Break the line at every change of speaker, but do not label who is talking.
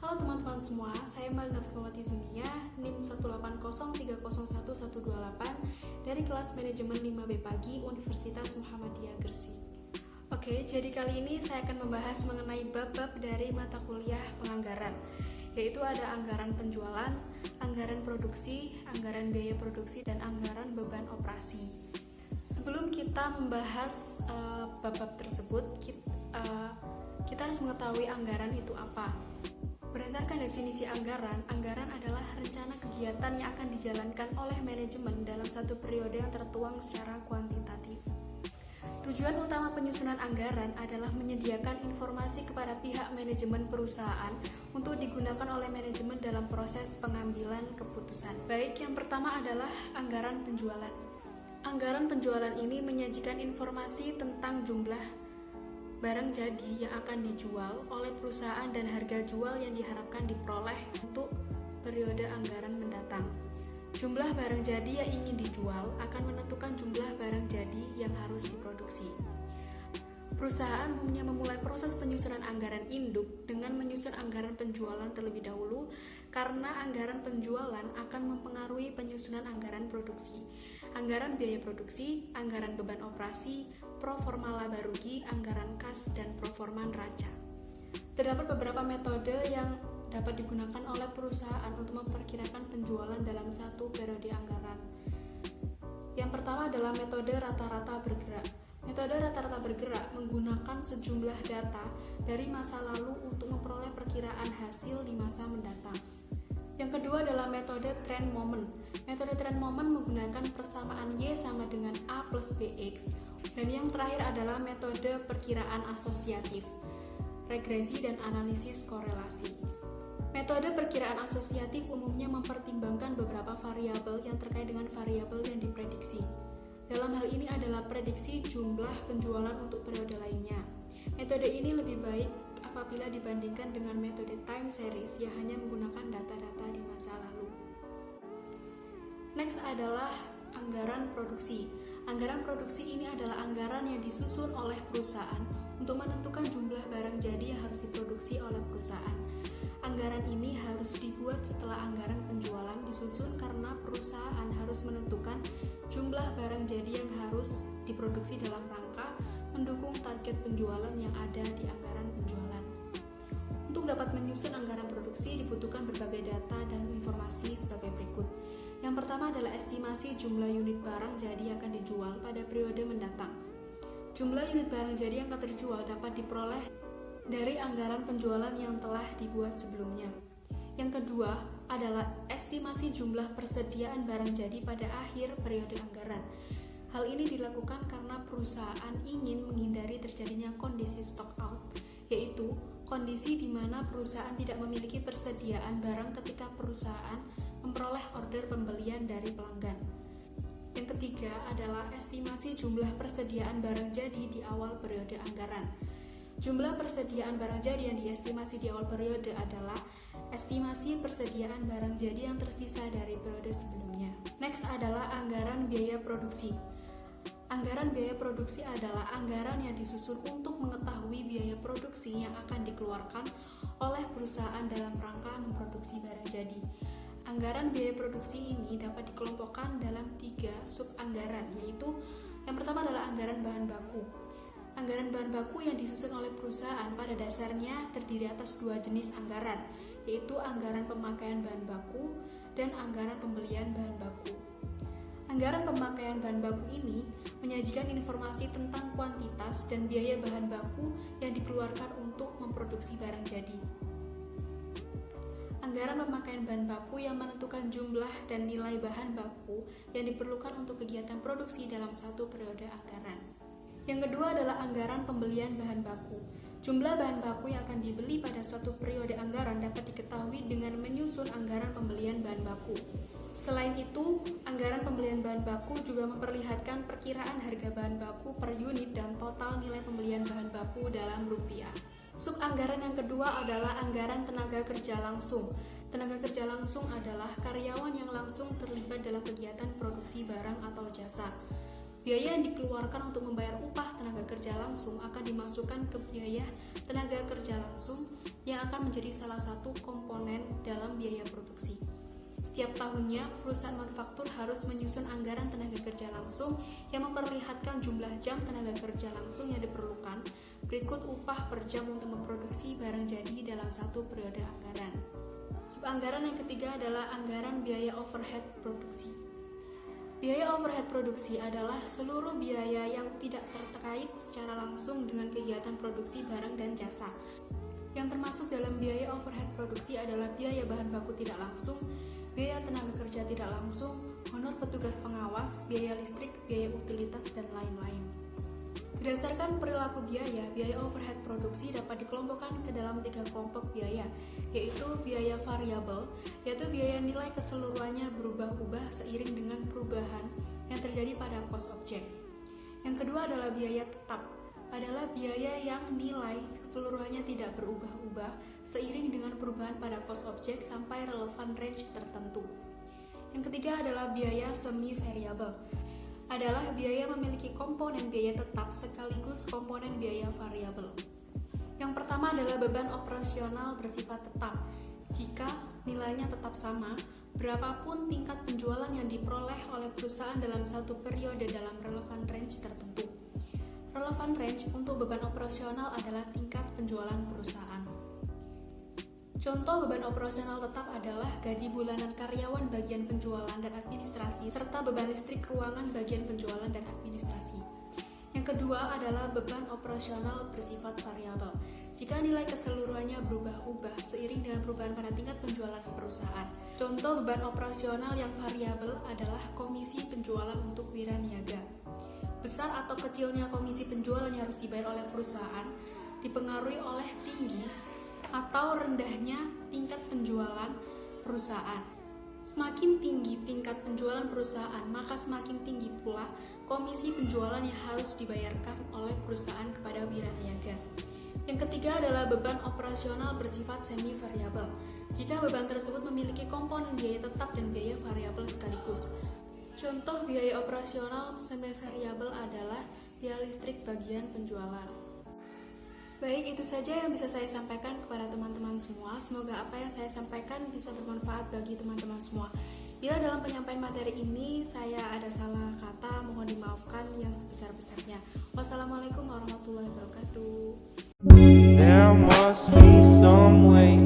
Halo teman-teman semua, saya Malina Fatmawati Zumia, NIM 180303128 dari kelas manajemen 5B Pagi Universitas Muhammadiyah Gresik. Oke, jadi kali ini saya akan membahas mengenai bab-bab dari mata kuliah penganggaran, yaitu ada anggaran penjualan, anggaran produksi, anggaran biaya produksi, dan anggaran beban operasi. Sebelum kita membahas bab-bab tersebut, kita harus mengetahui anggaran itu apa. Berdasarkan definisi anggaran adalah rencana kegiatan yang akan dijalankan oleh manajemen dalam satu periode yang tertuang secara kuantitatif. Tujuan utama penyusunan anggaran adalah menyediakan informasi kepada pihak manajemen perusahaan untuk digunakan oleh manajemen dalam proses pengambilan keputusan. Baik, yang pertama adalah anggaran penjualan. Anggaran penjualan ini menyajikan informasi tentang jumlah barang jadi yang akan dijual oleh perusahaan dan harga jual yang diharapkan diperoleh untuk periode anggaran mendatang. Jumlah barang jadi yang ingin dijual akan menentukan jumlah barang jadi yang harus diproduksi. Perusahaan umumnya memulai proses penyusunan anggaran induk dengan menyusun anggaran penjualan terlebih dahulu karena anggaran penjualan akan mempengaruhi penyusunan anggaran produksi, anggaran biaya produksi, anggaran beban operasi, pro forma laba rugi, anggaran kas, dan pro forma neraca. Terdapat beberapa metode yang dapat digunakan oleh perusahaan untuk memperkirakan penjualan dalam satu periode anggaran. Yang pertama adalah metode rata-rata bergerak. Metode rata-rata bergerak menggunakan sejumlah data dari masa lalu untuk memperoleh perkiraan hasil di masa mendatang. Yang kedua adalah metode trend moment. Metode trend moment menggunakan persamaan Y sama dengan A plus BX. Dan yang terakhir adalah metode perkiraan asosiatif, regresi dan analisis korelasi. Metode perkiraan asosiatif umumnya mempertimbangkan beberapa variabel yang terkait dengan variabel yang diprediksi. Dalam hal ini adalah prediksi jumlah penjualan untuk periode lainnya. Metode ini lebih baik apabila dibandingkan dengan metode time series yang hanya menggunakan data-data di masa lalu. Next adalah anggaran produksi. Anggaran produksi ini adalah anggaran yang disusun oleh perusahaan untuk menentukan jumlah barang jadi yang harus diproduksi oleh perusahaan. Anggaran ini harus dibuat setelah anggaran penjualan disusun karena perusahaan harus menentukan jumlah barang jadi yang harus diproduksi dalam rangka mendukung target penjualan yang ada di anggaran penjualan. Untuk dapat menyusun anggaran produksi dibutuhkan berbagai data dan informasi sebagai berikut. Yang pertama adalah estimasi jumlah unit barang jadi yang akan dijual pada periode mendatang. Jumlah unit barang jadi yang akan terjual dapat diperoleh dari anggaran penjualan yang telah dibuat sebelumnya. Yang kedua adalah estimasi jumlah persediaan barang jadi pada akhir periode anggaran. Hal ini dilakukan karena perusahaan ingin menghindari terjadinya kondisi stock out, yaitu kondisi di mana perusahaan tidak memiliki persediaan barang ketika perusahaan memperoleh order pembelian dari pelanggan. Yang ketiga adalah estimasi jumlah persediaan barang jadi di awal periode anggaran. Jumlah persediaan barang jadi yang diestimasi di awal periode adalah estimasi persediaan barang jadi yang tersisa dari periode sebelumnya. Next adalah anggaran biaya produksi. Anggaran biaya produksi adalah anggaran yang disusun untuk mengetahui biaya produksi yang akan dikeluarkan oleh perusahaan dalam rangka memproduksi barang jadi. Anggaran biaya produksi ini dapat dikelompokkan dalam 3 sub-anggaran, yaitu yang pertama adalah anggaran bahan baku. Anggaran bahan baku yang disusun oleh perusahaan pada dasarnya terdiri atas 2 jenis anggaran, yaitu anggaran pemakaian bahan baku dan anggaran pembelian bahan baku. Anggaran pemakaian bahan baku ini menyajikan informasi tentang kuantitas dan biaya bahan baku yang dikeluarkan untuk memproduksi barang jadi. Anggaran pemakaian bahan baku yang menentukan jumlah dan nilai bahan baku yang diperlukan untuk kegiatan produksi dalam satu periode anggaran. Yang kedua adalah anggaran pembelian bahan baku. Jumlah bahan baku yang akan dibeli pada suatu periode anggaran dapat diketahui dengan menyusun anggaran pembelian bahan baku. Selain itu, anggaran pembelian bahan baku juga memperlihatkan perkiraan harga bahan baku per unit dan total nilai pembelian bahan baku dalam rupiah. Subanggaran yang kedua adalah anggaran tenaga kerja langsung. Tenaga kerja langsung adalah karyawan yang langsung terlibat dalam kegiatan produksi barang atau jasa. Biaya yang dikeluarkan untuk membayar upah tenaga kerja langsung akan dimasukkan ke biaya tenaga kerja langsung yang akan menjadi salah satu komponen dalam biaya produksi. Setiap tahunnya, perusahaan manufaktur harus menyusun anggaran tenaga kerja langsung yang memperlihatkan jumlah jam tenaga kerja langsung yang diperlukan, berikut upah per jam untuk memproduksi barang jadi dalam satu periode anggaran. Subanggaran yang ketiga adalah anggaran biaya overhead produksi. Biaya overhead produksi adalah seluruh biaya yang tidak terkait secara langsung dengan kegiatan produksi barang dan jasa. Yang termasuk dalam biaya overhead produksi adalah biaya bahan baku tidak langsung, biaya tenaga kerja tidak langsung, honor petugas pengawas, biaya listrik, biaya utilitas, dan lain-lain. Berdasarkan perilaku biaya overhead produksi dapat dikelompokkan ke dalam 3 kelompok biaya, yaitu biaya variabel, yaitu biaya nilai keseluruhannya berubah-ubah seiring dengan perubahan yang terjadi pada cost objek. Yang kedua adalah biaya tetap, adalah biaya yang nilai keseluruhannya tidak berubah-ubah seiring dengan perubahan pada cost objek sampai relevan range tertentu. Yang ketiga adalah biaya semi variabel, adalah biaya memiliki komponen biaya tetap sekaligus komponen biaya variabel. Yang pertama adalah beban operasional bersifat tetap. Jika nilainya tetap sama, berapapun tingkat penjualan yang diperoleh oleh perusahaan dalam satu periode dalam relevan range tertentu. Relevan range untuk beban operasional adalah tingkat penjualan perusahaan. Contoh beban operasional tetap adalah gaji bulanan karyawan bagian penjualan dan administrasi, serta beban listrik ruangan bagian penjualan dan administrasi. Yang kedua adalah beban operasional bersifat variabel. Jika nilai keseluruhannya berubah-ubah seiring dengan perubahan pada tingkat penjualan perusahaan. Contoh beban operasional yang variabel adalah komisi penjualan untuk wiraniaga. Besar atau kecilnya komisi penjualan yang harus dibayar oleh perusahaan dipengaruhi oleh tinggi atau rendahnya tingkat penjualan perusahaan. Semakin tinggi tingkat penjualan perusahaan, maka semakin tinggi pula komisi penjualan yang harus dibayarkan oleh perusahaan kepada wiraniaga. Yang ketiga adalah beban operasional bersifat semi variabel. Jika beban tersebut memiliki komponen biaya tetap dan biaya variabel sekaligus. Contoh biaya operasional semi variabel adalah biaya listrik bagian penjualan. Baik, itu saja yang bisa saya sampaikan kepada teman-teman semua. Semoga apa yang saya sampaikan bisa bermanfaat bagi teman-teman semua. Bila dalam penyampaian materi ini saya ada salah kata, mohon dimaafkan yang sebesar-besarnya. Wassalamualaikum warahmatullahi wabarakatuh.
There must be some way